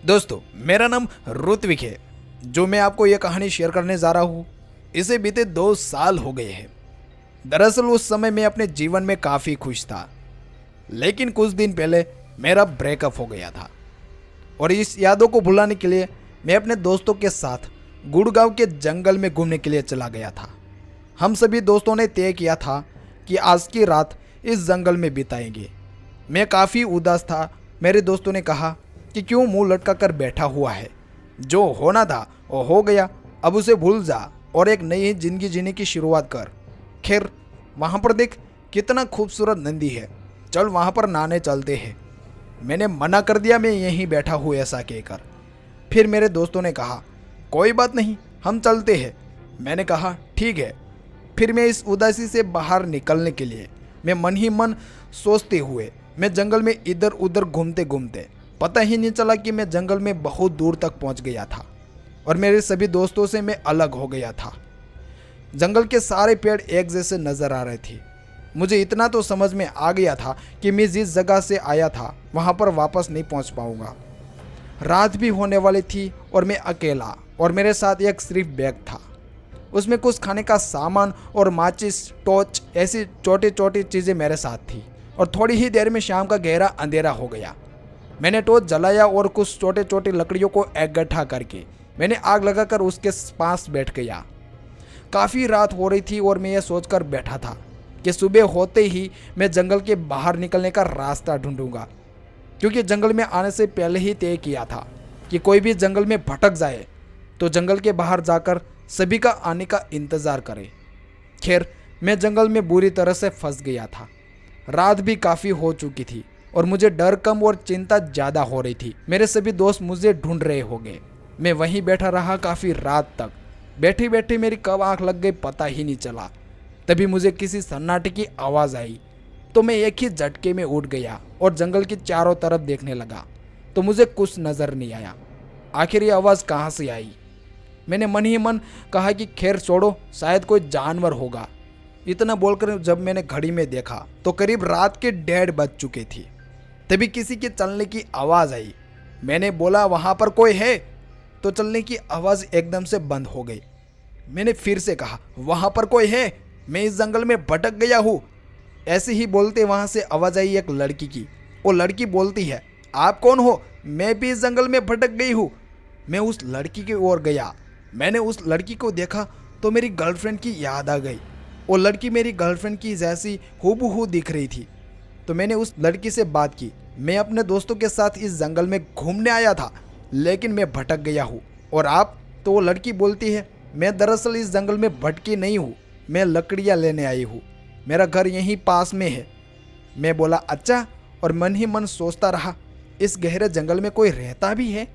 दोस्तों, मेरा नाम ऋत्विक है। जो मैं आपको ये कहानी शेयर करने जा रहा हूँ, इसे बीते 2 साल हो गए हैं। दरअसल उस समय मैं अपने जीवन में काफ़ी खुश था, लेकिन कुछ दिन पहले मेरा ब्रेकअप हो गया था। और इस यादों को भुलाने के लिए मैं अपने दोस्तों के साथ गुड़गांव के जंगल में घूमने के लिए चला गया था। हम सभी दोस्तों ने तय किया था कि आज की रात इस जंगल में बिताएंगे। मैं काफ़ी उदास था। मेरे दोस्तों ने कहा कि क्यों मुंह लटका कर बैठा हुआ है, जो होना था वो हो गया, अब उसे भूल जा और एक नई जिंदगी जीने की शुरुआत कर। खैर, वहाँ पर देख कितना खूबसूरत नदी है, चल वहाँ पर नहाने चलते हैं। मैंने मना कर दिया, मैं यहीं बैठा हूँ ऐसा कहकर। फिर मेरे दोस्तों ने कहा कोई बात नहीं, हम चलते हैं। मैंने कहा ठीक है। फिर मैं इस उदासी से बाहर निकलने के लिए मैं मन ही मन सोचते हुए मैं जंगल में इधर उधर घूमते घूमते पता ही नहीं चला कि मैं जंगल में बहुत दूर तक पहुंच गया था और मेरे सभी दोस्तों से मैं अलग हो गया था। जंगल के सारे पेड़ एक जैसे नजर आ रहे थे। मुझे इतना तो समझ में आ गया था कि मैं जिस जगह से आया था वहां पर वापस नहीं पहुंच पाऊंगा। रात भी होने वाली थी और मैं अकेला, और मेरे साथ एक सिर्फ बैग था। उसमें कुछ खाने का सामान और माचिस, टॉर्च, ऐसी छोटी छोटी चीज़ें मेरे साथ थी। और थोड़ी ही देर में शाम का गहरा अंधेरा हो गया। मैंने टॉर्च जलाया और कुछ छोटे छोटे लकड़ियों को इकट्ठा करके मैंने आग लगाकर उसके पास बैठ गया। काफ़ी रात हो रही थी और मैं ये सोचकर बैठा था कि सुबह होते ही मैं जंगल के बाहर निकलने का रास्ता ढूंढूंगा, क्योंकि जंगल में आने से पहले ही तय किया था कि कोई भी जंगल में भटक जाए तो जंगल के बाहर जाकर सभी का आने का इंतज़ार करे। खैर, मैं जंगल में बुरी तरह से फंस गया था। रात भी काफ़ी हो चुकी थी और मुझे डर कम और चिंता ज़्यादा हो रही थी। मेरे सभी दोस्त मुझे ढूंढ रहे होंगे। मैं वहीं बैठा रहा काफ़ी रात तक। बैठी बैठी मेरी कब आँख लग गई पता ही नहीं चला। तभी मुझे किसी सन्नाटे की आवाज़ आई तो मैं एक ही झटके में उठ गया और जंगल की चारों तरफ देखने लगा तो मुझे कुछ नज़र नहीं आया। आखिर ये आवाज़ कहाँ से आई? मैंने मन ही मन कहा कि खैर छोड़ो, शायद कोई जानवर होगा। इतना बोलकर जब मैंने घड़ी में देखा तो करीब रात के 1:30 बज चुके थे। तभी किसी के चलने की आवाज़ आई। मैंने बोला वहाँ पर कोई है, तो चलने की आवाज़ एकदम से बंद हो गई। मैंने फिर से कहा वहाँ पर कोई है, मैं इस जंगल में भटक गया हूँ। ऐसे ही बोलते वहाँ से आवाज़ आई एक लड़की की। वो लड़की बोलती है आप कौन हो? मैं भी इस जंगल में भटक गई हूँ। मैं उस लड़की की ओर गया। मैंने उस लड़की को देखा तो मेरी गर्लफ्रेंड की याद आ गई। वो लड़की मेरी गर्लफ्रेंड की जैसी हूबहू दिख रही थी। तो मैंने उस लड़की से बात की। मैं अपने दोस्तों के साथ इस जंगल में घूमने आया था, लेकिन मैं भटक गया हूँ। और आप? तो वो लड़की बोलती है मैं दरअसल इस जंगल में भटकी नहीं हूँ, मैं लकड़ियाँ लेने आई हूँ, मेरा घर यहीं पास में है। मैं बोला अच्छा, और मन ही मन सोचता रहा इस गहरे जंगल में कोई रहता भी है।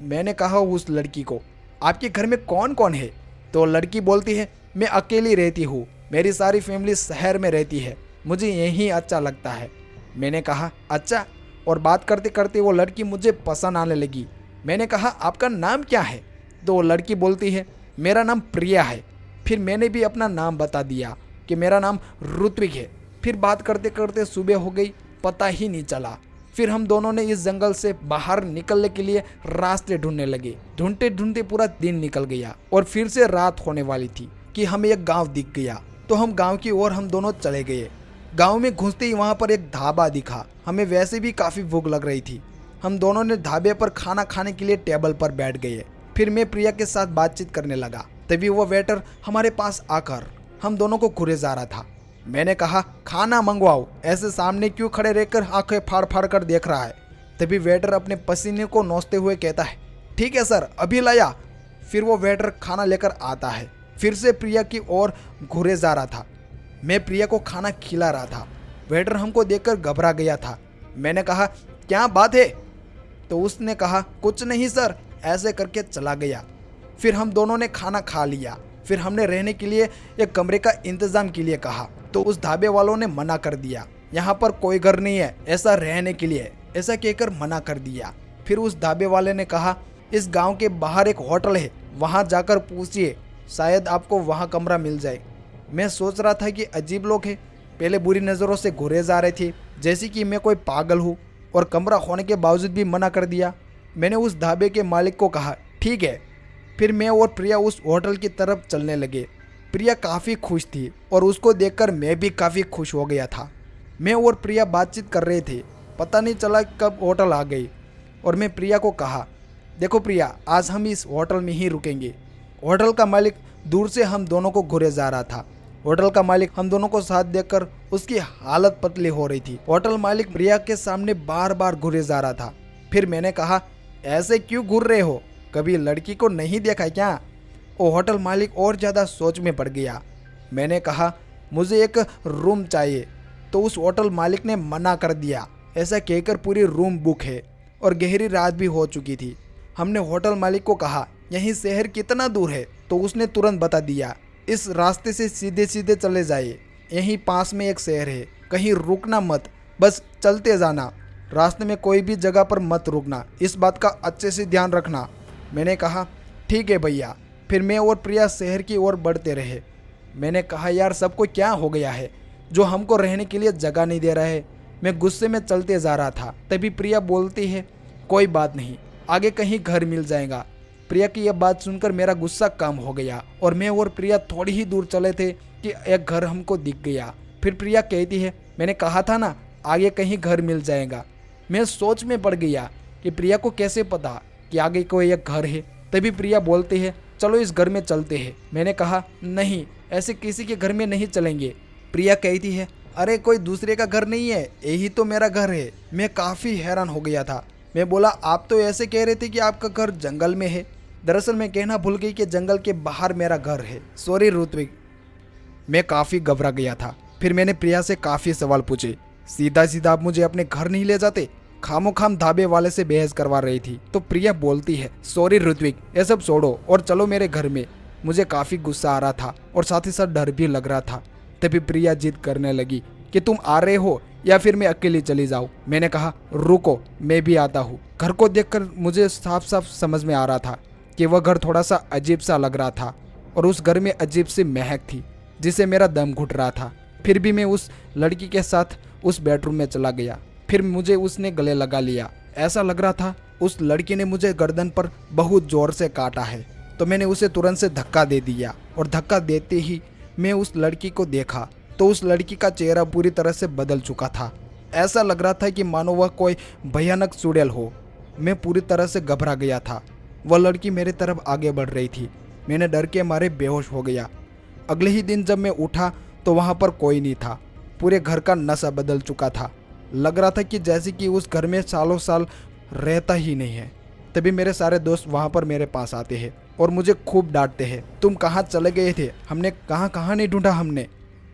मैंने कहा उस लड़की को आपके घर में कौन कौन है? तो लड़की बोलती है मैं अकेली रहती हूँ, मेरी सारी फैमिली शहर में रहती है, मुझे यहीं अच्छा लगता है। मैंने कहा अच्छा, और बात करते करते वो लड़की मुझे पसंद आने लगी। मैंने कहा आपका नाम क्या है? तो वो लड़की बोलती है मेरा नाम प्रिया है। फिर मैंने भी अपना नाम बता दिया कि मेरा नाम ऋत्विक है। फिर बात करते करते सुबह हो गई, पता ही नहीं चला। फिर हम दोनों ने इस जंगल से बाहर निकलने के लिए रास्ते ढूंढने लगे। ढूंढते ढूंढते पूरा दिन निकल गया और फिर से रात होने वाली थी कि हमें एक गांव दिख गया। तो हम गांव की ओर हम दोनों चले गए। गांव में घुसते ही वहां पर एक ढाबा दिखा। हमें वैसे भी काफ़ी भूख लग रही थी। हम दोनों ने ढाबे पर खाना खाने के लिए टेबल पर बैठ गए। फिर मैं प्रिया के साथ बातचीत करने लगा। तभी वो वेटर हमारे पास आकर हम दोनों को घूरे जा रहा था। मैंने कहा खाना मंगवाओ, ऐसे सामने क्यों खड़े रहकर आंखें फाड़ फाड़ कर देख रहा है? तभी वेटर अपने पसीने को नोचते हुए कहता है ठीक है सर, अभी लाया। फिर वो वेटर खाना लेकर आता है। फिर से प्रिया की ओर घूरे जा रहा था। मैं प्रिया को खाना खिला रहा था। वेटर हमको देखकर घबरा गया था। मैंने कहा क्या बात है? तो उसने कहा कुछ नहीं सर, ऐसे करके चला गया। फिर हम दोनों ने खाना खा लिया। फिर हमने रहने के लिए एक कमरे का इंतज़ाम के लिए कहा, तो उस ढाबे वालों ने मना कर दिया। यहाँ पर कोई घर नहीं है ऐसा रहने के लिए, ऐसा कहकर मना कर दिया। फिर उस ढाबे वाले ने कहा इस गांव के बाहर एक होटल है, वहाँ जाकर पूछिए, शायद आपको वहाँ कमरा मिल जाए। मैं सोच रहा था कि अजीब लोग हैं, पहले बुरी नज़रों से घूरे जा रहे थे, जैसे कि मैं कोई पागल हूँ, और कमरा होने के बावजूद भी मना कर दिया। मैंने उस ढाबे के मालिक को कहा, ठीक है। फिर मैं और प्रिया उस होटल की तरफ चलने लगे। प्रिया काफ़ी खुश थी और उसको देखकर मैं भी काफ़ी खुश हो गया था। मैं और प्रिया बातचीत कर रहे थे, पता नहीं चला कब होटल आ गई और मैं प्रिया को कहा, देखो प्रिया, आज हम इस होटल में ही रुकेंगे। होटल का मालिक दूर से हम दोनों को घूरे जा रहा था। होटल का मालिक हम दोनों को साथ देखकर उसकी हालत पतली हो रही थी। होटल मालिक प्रिया के सामने बार बार घूरे जा रहा था। फिर मैंने कहा, ऐसे क्यों घूर रहे हो, कभी लड़की को नहीं देखा क्या? वो होटल मालिक और ज़्यादा सोच में पड़ गया। मैंने कहा, मुझे एक रूम चाहिए, तो उस होटल मालिक ने मना कर दिया। ऐसा कहकर पूरी रूम बुक है और गहरी रात भी हो चुकी थी। हमने होटल मालिक को कहा, यहीं शहर कितना दूर है? तो उसने तुरंत बता दिया, इस रास्ते से सीधे सीधे चले जाइए, यहीं पास में एक शहर है, कहीं रुकना मत, बस चलते जाना, रास्ते में कोई भी जगह पर मत रुकना, इस बात का अच्छे से ध्यान रखना। मैंने कहा, ठीक है भैया। फिर मैं और प्रिया शहर की ओर बढ़ते रहे। मैंने कहा, यार सबको क्या हो गया है जो हमको रहने के लिए जगह नहीं दे रहा है। मैं गुस्से में चलते जा रहा था, तभी प्रिया बोलती है, कोई बात नहीं, आगे कहीं घर मिल जाएगा। प्रिया की यह बात सुनकर मेरा गुस्सा कम हो गया और मैं और प्रिया थोड़ी ही दूर चले थे कि एक घर हमको दिख गया। फिर प्रिया कहती है, मैंने कहा था ना, आगे कहीं घर मिल जाएगा। मैं सोच में पड़ गया कि प्रिया को कैसे पता कि आगे कोई एक घर है। तभी प्रिया बोलती है, चलो इस घर में चलते हैं। मैंने कहा, नहीं, ऐसे किसी के घर में नहीं चलेंगे। प्रिया कहती है, अरे कोई दूसरे का घर नहीं है, यही तो मेरा घर है। मैं काफ़ी हैरान हो गया था। मैं बोला, आप तो ऐसे कह रहे थे कि आपका घर जंगल में है। दरअसल मैं कहना भूल गई कि जंगल के बाहर मेरा घर है। सॉरी ऋत्विक। मैं काफ़ी घबरा गया था। फिर मैंने प्रिया से काफ़ी सवाल पूछे। सीधा सीधा आप मुझे अपने घर नहीं ले जाते? खामोखाम ढाबे वाले से बहस करवा रही थी। तो प्रिया बोलती है, सॉरी ऋत्विक, ये सब छोड़ो और चलो मेरे घर में। मुझे काफ़ी गुस्सा आ रहा था और साथ ही साथ डर भी लग रहा था। तभी प्रिया जिद करने लगी कि तुम आ रहे हो या फिर मैं अकेली चली जाऊँ। मैंने कहा, रुको, मैं भी आता हूँ। घर को देखकर मुझे साफ साफ समझ में आ रहा था कि वह घर थोड़ा सा अजीब सा लग रहा था और उस घर में अजीब सी महक थी जिसे मेरा दम घुट रहा था। फिर भी मैं उस लड़की के साथ उस बेडरूम में चला गया। फिर मुझे उसने गले लगा लिया। ऐसा लग रहा था उस लड़की ने मुझे गर्दन पर बहुत जोर से काटा है। तो मैंने उसे तुरंत से धक्का दे दिया और धक्का देते ही मैं उस लड़की को देखा तो उस लड़की का चेहरा पूरी तरह से बदल चुका था। ऐसा लग रहा था कि मानो वह कोई भयानक चुड़ैल हो। मैं पूरी तरह से घबरा गया था। वह लड़की मेरे तरफ आगे बढ़ रही थी। मैंने डर के मारे बेहोश हो गया। अगले ही दिन जब मैं उठा तो वहाँ पर कोई नहीं था। पूरे घर का नशा बदल चुका था। लग रहा था कि जैसे कि उस घर में सालों साल रहता ही नहीं है। तभी मेरे सारे दोस्त वहाँ पर मेरे पास आते हैं और मुझे खूब डांटते हैं, तुम कहाँ चले गए थे? हमने कहाँ नहीं ढूंढा हमने।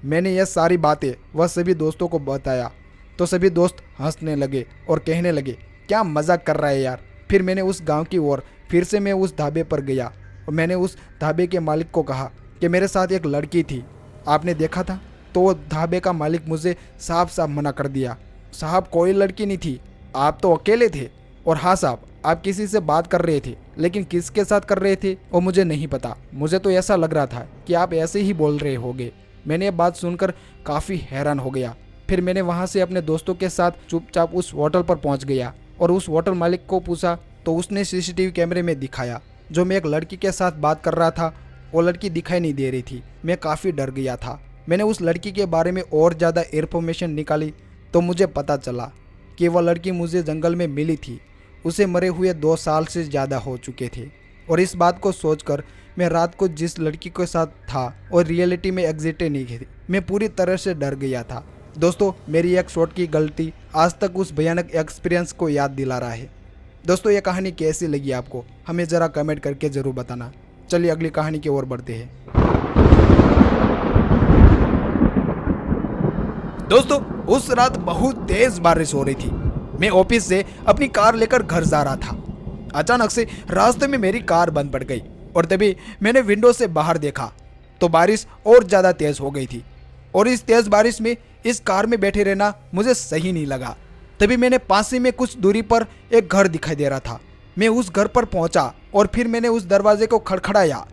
मैंने यह सारी बातें वह सभी दोस्तों को बताया तो सभी दोस्त हंसने लगे और कहने लगे, क्या मजाक कर रहा है यार। फिर मैंने उस गांव की ओर फिर से मैं उस ढाबे पर गया और मैंने उस ढाबे के मालिक को कहा कि मेरे साथ एक लड़की थी, आपने देखा था? तो वो ढाबे का मालिक मुझे साफ साफ मना कर दिया, साहब कोई लड़की नहीं थी, आप तो अकेले थे। और हाँ साहब, आप किसी से बात कर रहे थे, लेकिन किसके साथ कर रहे थे वो मुझे नहीं पता। मुझे तो ऐसा लग रहा था कि आप ऐसे ही बोल रहे होगे। मैंने ये बात सुनकर काफ़ी हैरान हो गया। फिर मैंने वहाँ से अपने दोस्तों के साथ चुपचाप उस होटल पर पहुँच गया और उस होटल मालिक को पूछा तो उसने सीसीटीवी कैमरे में दिखाया जो मैं एक लड़की के साथ बात कर रहा था, वो लड़की दिखाई नहीं दे रही थी। मैं काफ़ी डर गया था। मैंने उस लड़की के बारे में और ज़्यादा इन्फॉर्मेशन निकाली तो मुझे पता चला कि वह लड़की मुझे जंगल में मिली थी। उसे मरे हुए 2 साल से ज़्यादा हो चुके थे। और इस बात को सोचकर मैं रात को जिस लड़की के साथ था और रियलिटी में एग्जिट नहीं की थी, मैं पूरी तरह से डर गया था। दोस्तों, मेरी एक शॉट की गलती आज तक उस भयानक एक्सपीरियंस को याद दिला रहा है। दोस्तों, ये कहानी कैसी लगी आपको हमें ज़रा कमेंट करके ज़रूर बताना। चलिए अगली कहानी की ओर बढ़ते हैं। दोस्तों, उस रात बहुत तेज बारिश हो रही थी। मैं ऑफिस से अपनी कार लेकर घर जा रहा था। अचानक से रास्ते में मेरी कार बंद पड़ गई और तभी मैंने विंडो से बाहर देखा तो बारिश और ज़्यादा तेज हो गई थी और इस तेज बारिश में इस कार में बैठे रहना मुझे सही नहीं लगा। तभी मैंने पास ही में कुछ दूरी पर एक घर दिखाई दे रहा था। मैं उस घर पर पहुंचा और फिर मैंने उस दरवाजे को खड़खड़ाया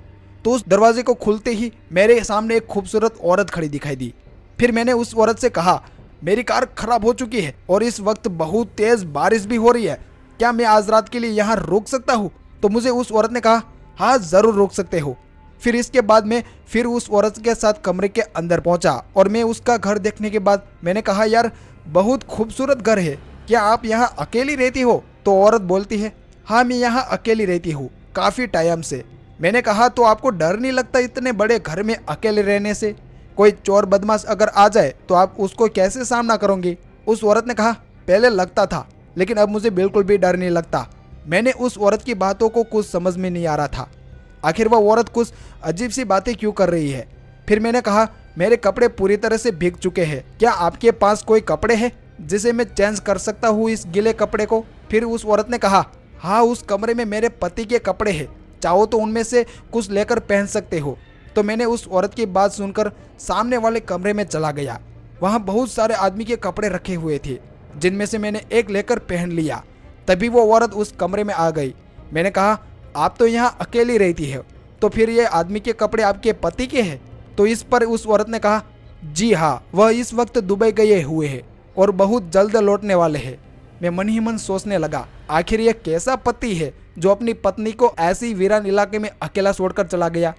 तो उस दरवाजे को खुलते ही मेरे सामने एक खूबसूरत औरत खड़ी दिखाई दी। फिर मैंने उस औरत से कहा, मेरी कार खराब हो चुकी है और इस वक्त बहुत तेज बारिश भी हो रही है, क्या मैं आज रात के लिए यहाँ रुक सकता हूँ? तो मुझे उस औरत ने कहा, हाँ ज़रूर रुक सकते हो। फिर इसके बाद मैं फिर उस औरत के साथ कमरे के अंदर पहुंचा और मैं उसका घर देखने के बाद मैंने कहा, यार बहुत खूबसूरत घर है, क्या आप यहाँ अकेली रहती हो? तो औरत बोलती है, हाँ मैं यहाँ अकेली रहती हूँ काफ़ी टाइम से। मैंने कहा, तो आपको डर नहीं लगता इतने बड़े घर में अकेले रहने से? कोई चोर बदमाश अगर आ जाए तो आप उसको कैसे सामना करोगे? उस औरत ने कहा, पहले लगता था लेकिन अब मुझे बिल्कुल भी डर नहीं लगता। मैंने उस औरत की बातों को कुछ समझ में नहीं आ रहा था, आखिर वह औरत कुछ अजीब सी बातें क्यों कर रही है। फिर मैंने कहा, मेरे कपड़े पूरी तरह से भीग चुके हैं, क्या आपके पास कोई कपड़े हैं जिसे मैं चेंज कर सकता हूँ इस गीले कपड़े को? फिर उस औरत ने कहा, हाँ उस कमरे में मेरे पति के कपड़े हैं, चाहो तो उनमें से कुछ लेकर पहन सकते हो। तो मैंने उस औरत की बात सुनकर सामने वाले कमरे में चला गया। वहाँ बहुत सारे आदमी के कपड़े रखे हुए थे, जिनमें से मैंने एक लेकर पहन लिया। तभी वो औरत उस कमरे में आ गई। मैंने कहा, आप तो यहाँ अकेली रहती है, तो फिर ये आदमी के कपड़े आपके पति के हैं? तो इस पर उस औरत ने कहा, जी हाँ, वह इस वक्त दुबई गए हुए हैं और बहुत जल्द लौटने वाले हैं। मैं मन ही मन सोचने लगा, आखिर यह कैसा पति है जो अपनी पत्नी को ऐसी वीरान इलाके में अकेला छोड़कर चला गया।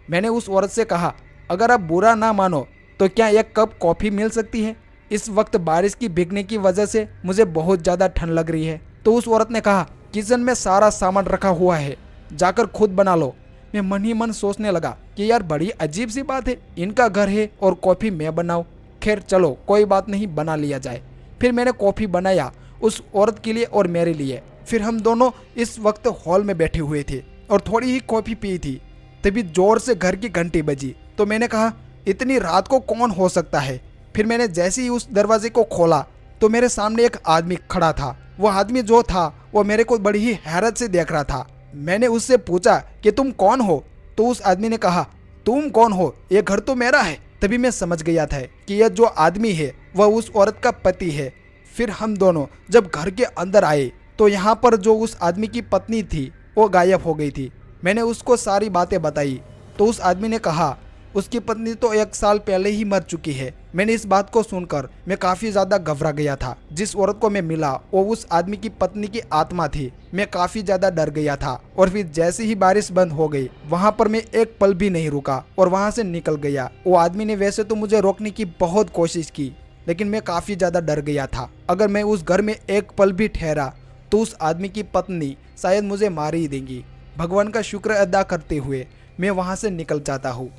मैंने उस औरत से कहा, अगर आप बुरा ना मानो तो क्या एक कप कॉफ़ी मिल सकती है? इस वक्त बारिश की भीगने की वजह से मुझे बहुत ज़्यादा ठंड लग रही है। तो उस औरत ने कहा, किचन में सारा सामान रखा हुआ है, जाकर खुद बना लो। मैं मन ही मन सोचने लगा कि यार बड़ी अजीब सी बात है, इनका घर है और कॉफ़ी मैं बनाऊँ। खैर चलो कोई बात नहीं, बना लिया जाए। फिर मैंने कॉफ़ी बनाया उस औरत के लिए और मेरे लिए। फिर हम दोनों इस वक्त हॉल में बैठे हुए थे और थोड़ी ही कॉफ़ी पी थी। तभी जोर से घर की घंटी बजी। तो मैंने कहा, इतनी रात को कौन हो सकता है? फिर मैंने जैसे ही उस दरवाजे को खोला तो मेरे सामने एक आदमी खड़ा था। वह आदमी जो था वो मेरे को बड़ी ही हैरत से देख रहा था। मैंने उससे पूछा कि तुम कौन हो? तो उस आदमी ने कहा, तुम कौन हो? ये घर तो मेरा है। तभी मैं समझ गया था कि यह जो आदमी है वह उस औरत का पति है। फिर हम दोनों जब घर के अंदर आए तो यहाँ पर जो उस आदमी की पत्नी थी वो गायब हो गई थी। मैंने उसको सारी बातें बताई तो उस आदमी ने कहा, उसकी पत्नी तो 1 साल पहले ही मर चुकी है। मैंने इस बात को सुनकर मैं काफ़ी ज़्यादा घबरा गया था। जिस औरत को मैं मिला वो उस आदमी की पत्नी की आत्मा थी। मैं काफ़ी ज़्यादा डर गया था और फिर जैसे ही बारिश बंद हो गई वहाँ पर मैं एक पल भी नहीं रुका और वहाँ से निकल गया। वो आदमी ने वैसे तो मुझे रोकने की बहुत कोशिश की, लेकिन मैं काफ़ी ज़्यादा डर गया था। अगर मैं उस घर में एक पल भी ठहरा तो उस आदमी की पत्नी शायद मुझे मार ही देंगी। भगवान का शुक्र अदा करते हुए मैं वहाँ से निकल जाता हूँ।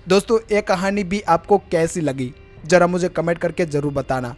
दोस्तों, ये कहानी भी आपको कैसी लगी जरा मुझे कमेंट करके ज़रूर बताना।